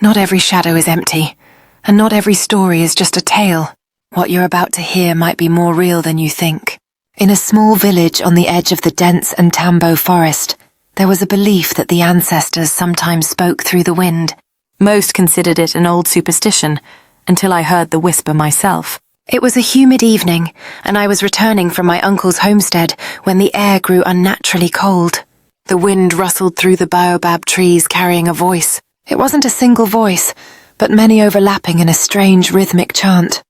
Not every shadow is empty, and not every story is just a tale. What you're about to hear might be more real than you think. In a small village on the edge of the dense Ntambo Forest, there was a belief that the ancestors sometimes spoke through the wind. Most considered it an old superstition, until I heard the whisper myself. It was a humid evening, and I was returning from my uncle's homestead when the air grew unnaturally cold. The wind rustled through the baobab trees carrying a voice. It wasn't a single voice, but many overlapping in a strange rhythmic chant.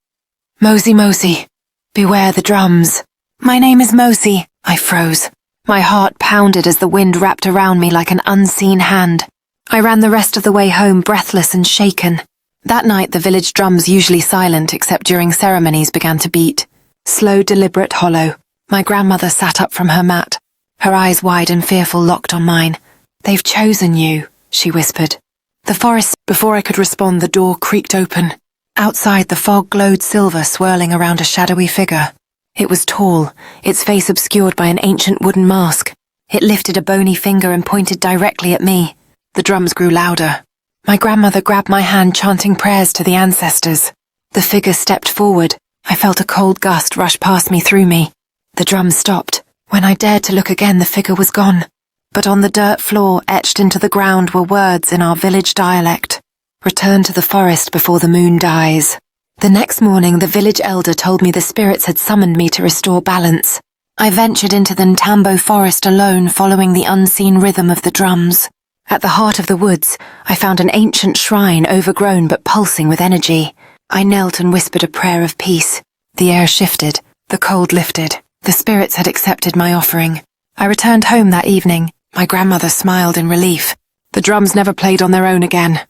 Mosi, Mosi, beware the drums. My name is Mosi. I froze. My heart pounded as the wind wrapped around me like an unseen hand. I ran the rest of the way home breathless and shaken. That night the village drums, usually silent except during ceremonies, began to beat. Slow, deliberate, hollow. My grandmother sat up from her mat, her eyes wide and fearful locked on mine. They've chosen you, she whispered. The forest. Before I could respond, the door creaked open. Outside, the fog glowed silver, swirling around a shadowy figure. It was tall, its face obscured by an ancient wooden mask. It lifted a bony finger and pointed directly at me. The drums grew louder. My grandmother grabbed my hand, chanting prayers to the ancestors. The figure stepped forward. I felt a cold gust rush past me, through me. The drums stopped. When I dared to look again, the figure was gone. But on the dirt floor, etched into the ground, were words in our village dialect. Return to the forest before the moon dies. The next morning, the village elder told me the spirits had summoned me to restore balance. I ventured into the Ntambo Forest alone, following the unseen rhythm of the drums. At the heart of the woods, I found an ancient shrine, overgrown but pulsing with energy. I knelt and whispered a prayer of peace. The air shifted. The cold lifted. The spirits had accepted my offering. I returned home that evening. My grandmother smiled in relief. The drums never played on their own again.